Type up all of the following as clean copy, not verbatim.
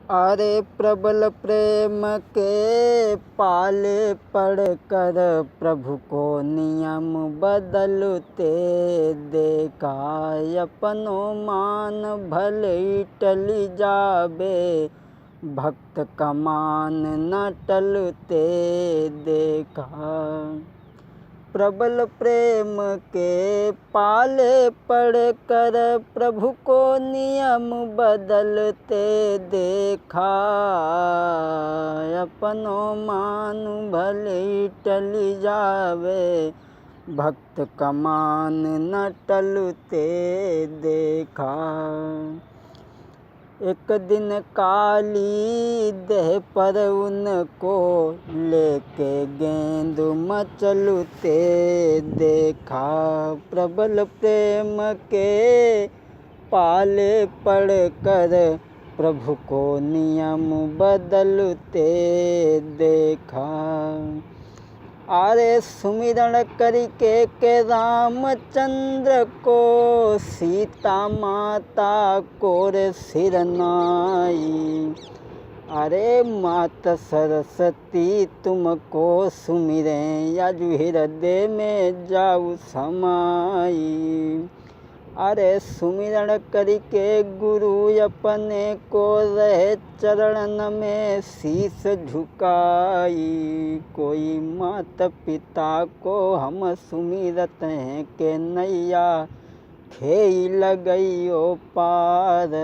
अरे प्रबल प्रेम के पाले पड़कर प्रभु को नियम बदलते देखा। अपनो मान भले टली जाबे, भक्त का मान न टलते देखा। प्रबल प्रेम के पाले पड़कर प्रभु को नियम बदलते देखा। अपनो मान भले टली जावे, भक्त का मान न टलते देखा। एक दिन काली देह पर उनको लेके गेंद मचलते देखा। प्रबल प्रेम के पाले पड़कर प्रभु को नियम बदलते देखा। अरे सुमिरन करके के रामचंद्र को सीता माता को रे सिर नाई। अरे माता सरस्वती तुमको सुमिरे, यजु हृदय में जाऊ समाई। अरे सुमिरन करके गुरु अपने को रहे चरणन में शीस झुकाई। कोई माता पिता को हम सुमिरत हैं के नैया खेई लगई ओ पार।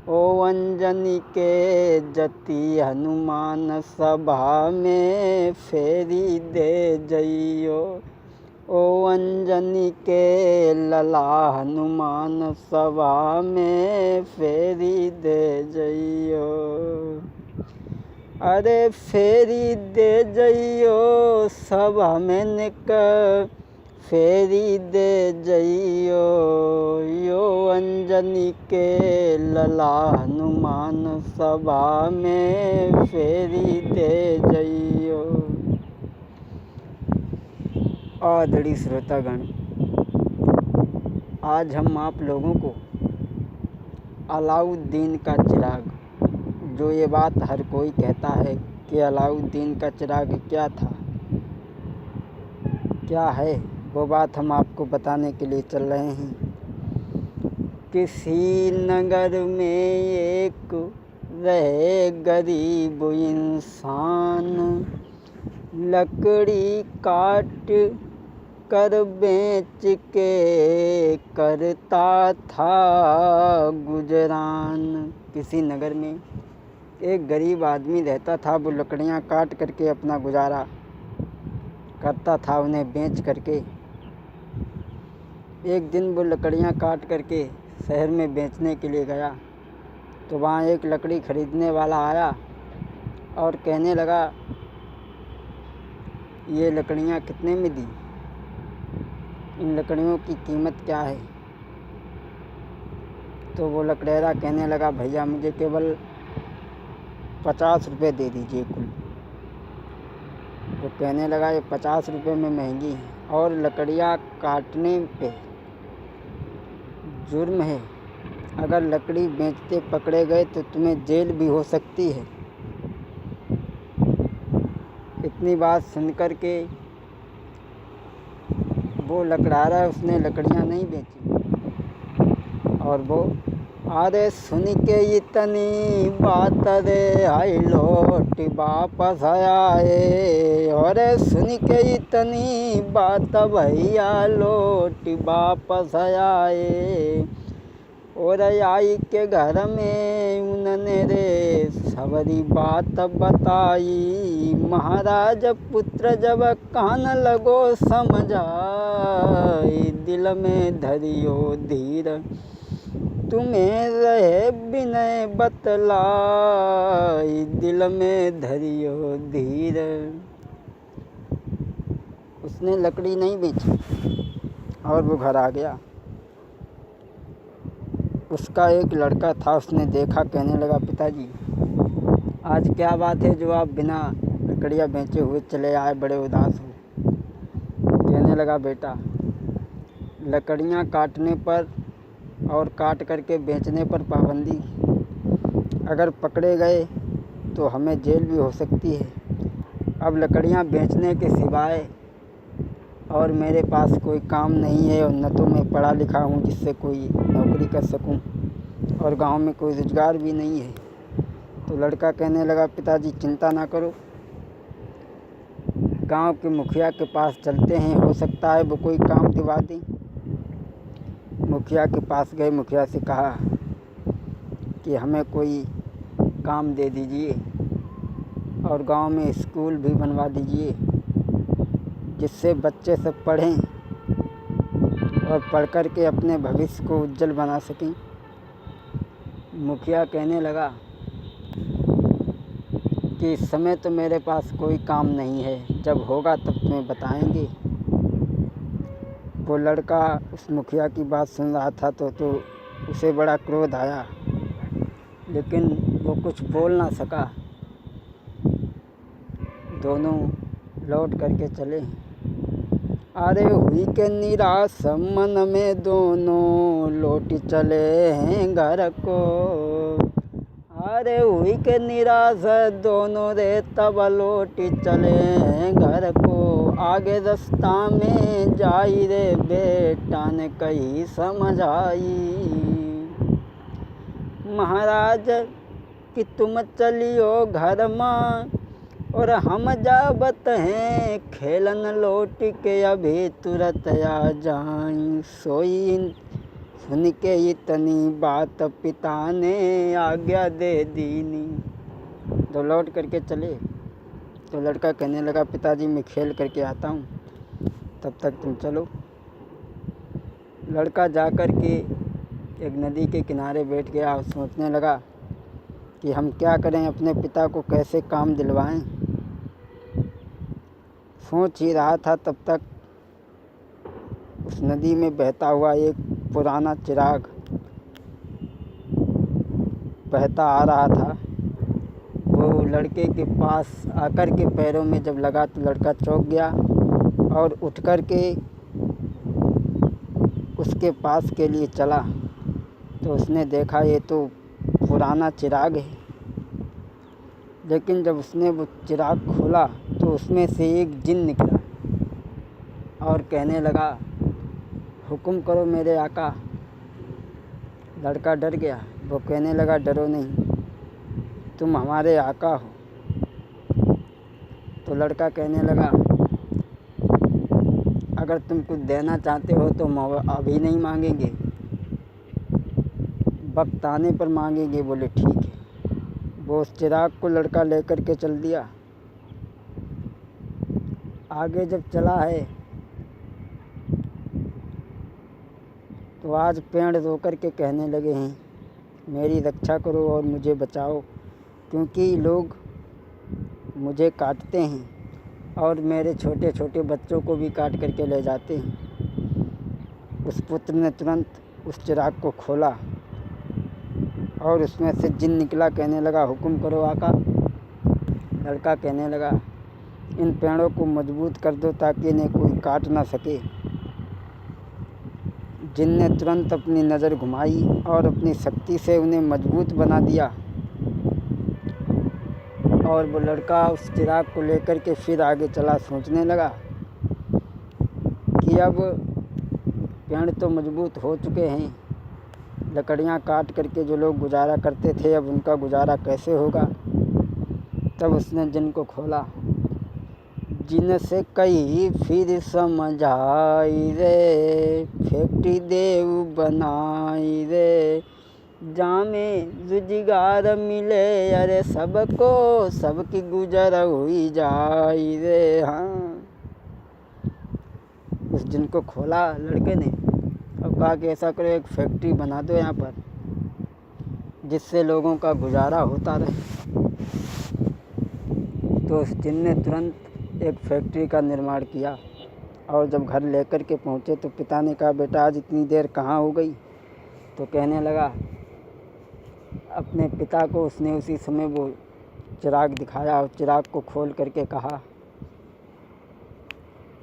ओ अंजनी के जति हनुमान सभा में फेरी दे जइयो। ओ अंजनी के लला हनुमान सभा में फेरी दे जइयो। अरे फेरी दे जइयो सभा में निक फेरी दे जइयो। यो अंजनी के लला हनुमान सभा में फेरी दे जइयो। आदरणीय श्रोतागण, आज हम आप लोगों को अलाउद्दीन का चिराग, जो ये बात हर कोई कहता है कि अलाउद्दीन का चिराग क्या था, क्या है, वो बात हम आपको बताने के लिए चल रहे हैं। किसी नगर में एक रहे गरीब इंसान, लकड़ी काट कर बेच के करता था गुजरान। किसी नगर में एक गरीब आदमी रहता था, वो लकड़ियाँ काट करके अपना गुजारा करता था, उन्हें बेच करके। एक दिन वो लकड़ियाँ काट करके शहर में बेचने के लिए गया, तो वहाँ एक लकड़ी खरीदने वाला आया और कहने लगा, ये लकड़ियाँ कितने में दी, इन लकड़ियों की कीमत क्या है। तो वो लकड़ेरा कहने लगा, भैया मुझे केवल 50 रुपये दे दीजिए कुल। तो कहने लगा, ये 50 रुपये में महंगी है और लकड़ियाँ काटने पे जुर्म है। अगर लकड़ी बेचते पकड़े गए तो तुम्हें जेल भी हो सकती है। इतनी बात सुनकर के वो लकड़हारा उसने लकड़ियाँ नहीं बेची और वो अरे सुन के इतनी बात रे हाय लौट वापस आए। अरे सुन के इतनी बात भैया लौट वापस आए। और आई के घर में उन्होंने रे सबरी बात बताई। महाराज पुत्र जब कान लगो समझाई, दिल में धरियो धीर तुम्हें रहे विनय बतलाई। दिल में धरियो धीर। उसने लकड़ी नहीं बेची और वो घर आ गया। उसका एक लड़का था, उसने देखा, कहने लगा, पिताजी आज क्या बात है जो आप बिना लकड़ियाँ बेचे हुए चले आए, बड़े उदास हो। कहने लगा, बेटा लकड़ियाँ काटने पर और काट करके बेचने पर पाबंदी अगर पकड़े गए तो हमें जेल भी हो सकती है। अब लकड़ियाँ बेचने के सिवाय और मेरे पास कोई काम नहीं है, और न तो मैं पढ़ा लिखा हूँ जिससे कोई नौकरी कर सकूँ, और गांव में कोई रोज़गार भी नहीं है। तो लड़का कहने लगा, पिताजी चिंता ना करो, गांव के मुखिया के पास चलते हैं, हो सकता है वो कोई काम दिवा दें। मुखिया के पास गए, मुखिया से कहा कि हमें कोई काम दे दीजिए और गांव में स्कूल भी बनवा दीजिए, जिससे बच्चे सब पढ़ें और पढ़ कर के अपने भविष्य को उज्जवल बना सकें। मुखिया कहने लगा कि इस समय तो मेरे पास कोई काम नहीं है, जब होगा तब तुम्हें बताएंगे। वो लड़का उस मुखिया की बात सुन रहा था तो उसे बड़ा क्रोध आया, लेकिन वो कुछ बोल ना सका। दोनों लौट करके चले। अरे हुई के निराश मन में दोनों लौट चले हैं घर को। अरे हुई के निराश दोनों रे तब लौट चले हैं घर को। आगे रास्ता में जाई रे बेटा ने कही समझ आई, महाराज कि तुम चलियो घर माँ और हम जावत हैं खेलन लौट के अभी तुरंत आ जाई। सोई सुन के इतनी बात पिता ने आज्ञा दे दीनी। तो लौट करके चले। तो लड़का कहने लगा, पिताजी मैं खेल करके आता हूँ, तब तक तुम चलो। लड़का जा कर के एक नदी के किनारे बैठ गया और सोचने लगा कि हम क्या करें, अपने पिता को कैसे काम दिलवाएं। सोच ही रहा था, तब तक उस नदी में बहता हुआ एक पुराना चिराग बहता आ रहा था। वो लड़के के पास आकर के पैरों में जब लगा तो लड़का चौंक गया और उठ कर के उसके पास के लिए चला। तो उसने देखा ये तो पुराना चिराग है, लेकिन जब उसने वो चिराग खोला तो उसमें से एक जिन निकला और कहने लगा, हुक्म करो मेरे आका। लड़का डर गया। वो कहने लगा, डरो नहीं, तुम हमारे आका हो। तो लड़का कहने लगा, अगर तुम कुछ देना चाहते हो तो हम अभी नहीं मांगेंगे, वक्त आने पर मांगेंगे। बोले ठीक है। वो उस चिराग को लड़का लेकर के चल दिया। आगे जब चला है तो आज पेड़ रो कर के कहने लगे हैं, मेरी रक्षा करो और मुझे बचाओ, क्योंकि लोग मुझे काटते हैं और मेरे छोटे छोटे बच्चों को भी काट करके ले जाते हैं। उस पुत्र ने तुरंत उस चिराग को खोला और उसमें से जिन निकला। कहने लगा, हुक्म करो आका। लड़का कहने लगा, इन पेड़ों को मजबूत कर दो ताकि इन्हें कोई काट ना सके। जिन ने तुरंत अपनी नज़र घुमाई और अपनी शक्ति से उन्हें मजबूत बना दिया। और वो लड़का उस चिराग को लेकर के फिर आगे चला। सोचने लगा कि अब पेड़ तो मजबूत हो चुके हैं, लकड़ियाँ काट करके जो लोग गुजारा करते थे अब उनका गुजारा कैसे होगा। तब उसने जिन को खोला। जिनसे कही फिर समझ आई रे, फैक्ट्री देव बनाई रे, जामे रोजगार मिले अरे सबको, सबकी गुजर हुई जाई रे। हाँ, उस जिन को खोला लड़के ने और कहा कि ऐसा करो, एक फैक्ट्री बना दो यहाँ पर, जिससे लोगों का गुजारा होता रहे। तो उस जिन ने तुरंत एक फैक्ट्री का निर्माण किया। और जब घर लेकर के पहुँचे तो पिता ने कहा, बेटा आज इतनी देर कहाँ हो गई। तो कहने लगा, अपने पिता को उसने उसी समय वो चिराग दिखाया और चिराग को खोल करके कहा,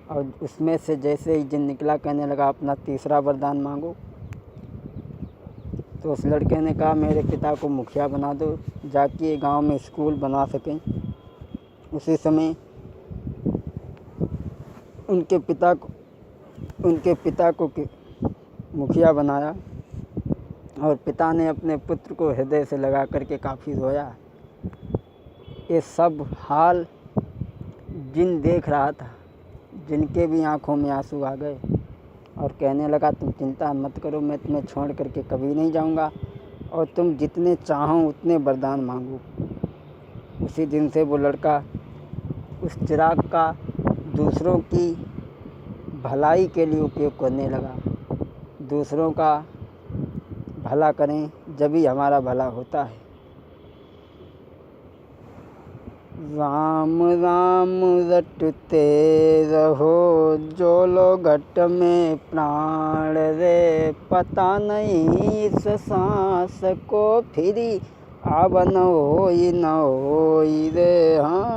और उसमें से जैसे ही जिन निकला कहने लगा, अपना तीसरा वरदान मांगो। तो उस लड़के ने कहा मेरे पिता को मुखिया बना दो, जाके गांव में स्कूल बना सकें। उसी समय उनके पिता को मुखिया बनाया और पिता ने अपने पुत्र को हृदय से लगा करके काफ़ी रोया। ये सब हाल जिन देख रहा था, जिनके भी आंखों में आंसू आ गए और कहने लगा तुम चिंता मत करो, मैं तुम्हें छोड़ करके कभी नहीं जाऊंगा और तुम जितने चाहो उतने वरदान मांगो। उसी दिन से वो लड़का उस चिराग का दूसरों की भलाई के लिए उपयोग करने लगा। दूसरों का भला करें, जब ही हमारा भला होता है। राम राम रटते रहो जो लो घट में प्राण रे, पता नहीं इस सांस को फिरी आवन होई न होई रे। हाँ।